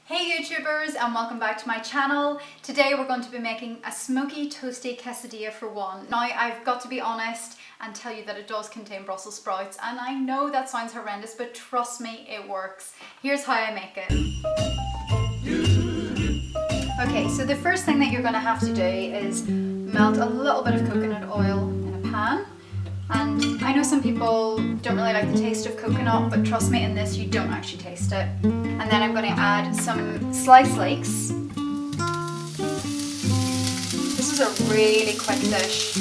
Hey YouTubers, and welcome back to my channel. Today we're going to be making a smoky toasty quesadilla for one. Now I've got to be honest and tell you that it does contain Brussels sprouts, and I know that sounds horrendous, but trust me, it works. Here's how I make it. Okay, so the first thing that you're going to have to do is melt a little bit of coconut oil in a pan. And I know some people don't really like the taste of coconut, but trust me, in this you don't actually taste it. And then I'm going to add some sliced leeks. This is a really quick dish.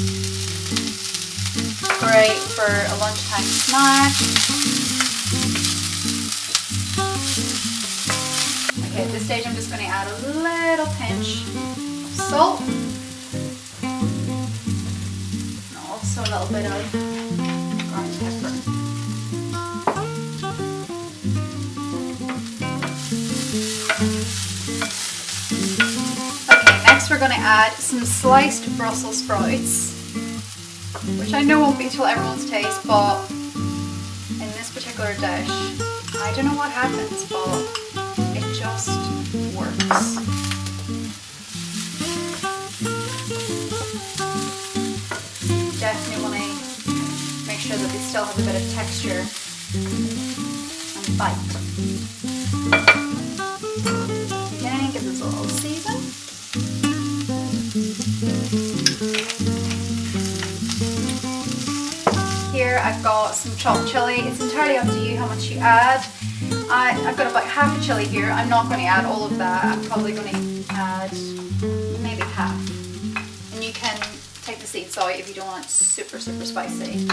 Great for a lunchtime snack. Okay, at this stage I'm just going to add a little pinch of salt. A little bit of ground pepper. Okay, next we're going to add some sliced Brussels sprouts, which I know won't be to everyone's taste, but in this particular dish, I don't know what happens, but it just works. Definitely want to make sure that they still have a bit of texture and bite. Again, give this a little season. Here I've got some chopped chili. It's entirely up to you how much you add. I've got about half a chili here. I'm not going to add all of that. I'm probably going to add maybe half. And you can take the seeds out if you don't want it super spicy.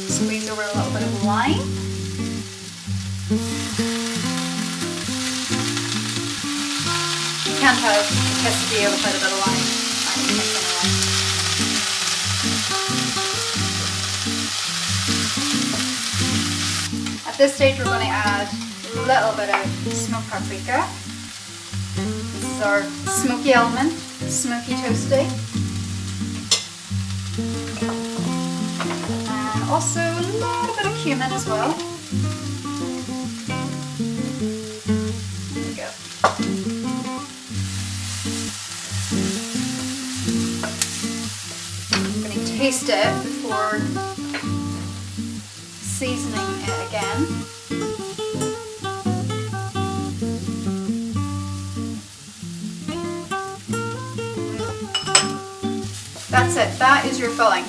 Squeeze over a little bit of lime. You can't have a quesadilla without a bit of lime. I think anyway. At this stage we're going to add a little bit of smoked paprika. This is our smoky element, smoky toasty. And also a little bit of cumin as well. There we go. I'm going to taste it before seasoning it again. That's it, that is your filling.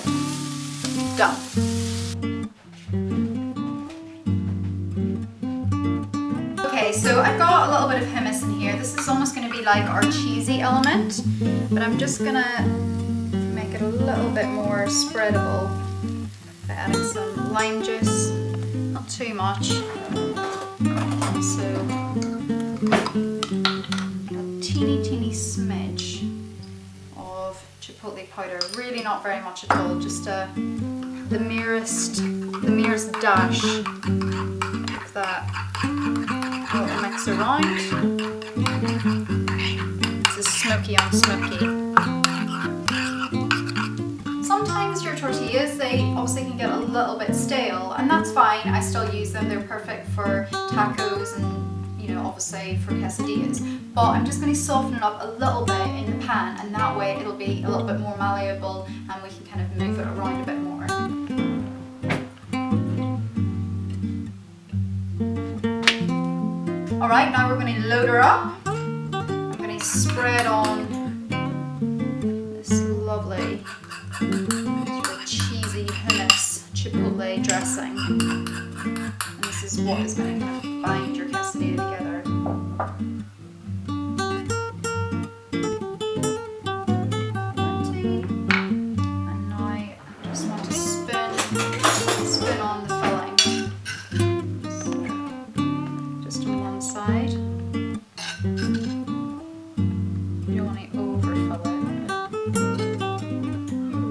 Done. Okay, so I've got a little bit of hummus in here. This is almost going to be like our cheesy element, but I'm just going to make it a little bit more spreadable by adding some lime juice, not too much. So a teeny smidge of chipotle powder, really not very much at all, just the merest dash of that. Little mix around. This is smoky on smoky. Sometimes your tortillas, they obviously can get a little bit stale, and that's fine. I still use them. They're perfect for tacos and, you know, obviously for quesadillas. But I'm just going to soften it up a little bit in the pan, and that way it'll be a little bit more malleable and we can kind of move it around a bit more. Alright, now we're going to load her up. I'm going to spread on this lovely sort of cheesy hummus chipotle dressing. And this is what is going to kind of bind your quesadilla together. And now I just want to spin on the filling. So, just on one side. You don't want to overfill it.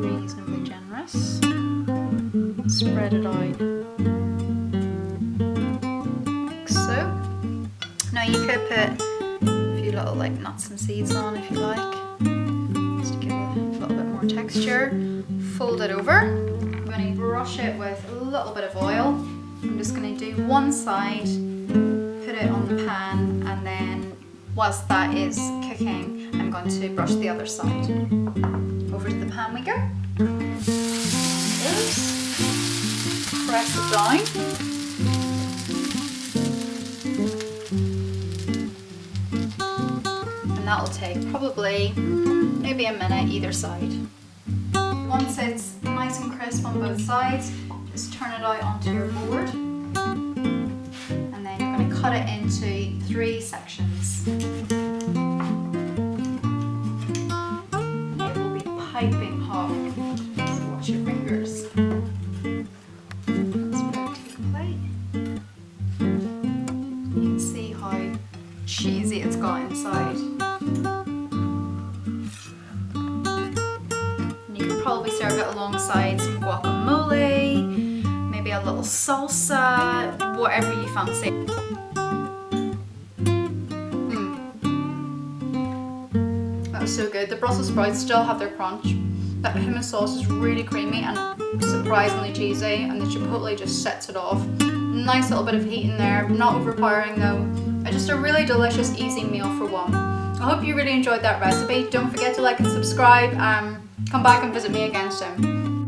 Reasonably generous. Spread it out. Like so. Now you could put a few little like nuts and seeds on if you like, just to give it a little bit more texture. Fold it over. I'm going to brush it with a little bit of oil I'm just going to do one side, put it on the pan, and then whilst that is cooking, I'm going to brush the other side. Over to the pan we go. Press it down. And that'll take probably maybe a minute either side. Once it's nice and crisp on both sides, just turn it out onto your board. And then you're going to cut it into 3 sections. It will be piping hot, so watch your fingers. Let's put it to the plate. You can see how cheesy it's got inside. Probably serve it alongside some guacamole, maybe a little salsa, whatever you fancy. That was so good. The Brussels sprouts still have their crunch. That hummus sauce is really creamy and surprisingly cheesy, and the chipotle just sets it off. Nice little bit of heat in there, not overpowering though. Just a really delicious, easy meal for one. I hope you really enjoyed that recipe. Don't forget to like and subscribe. Come back and visit me again soon.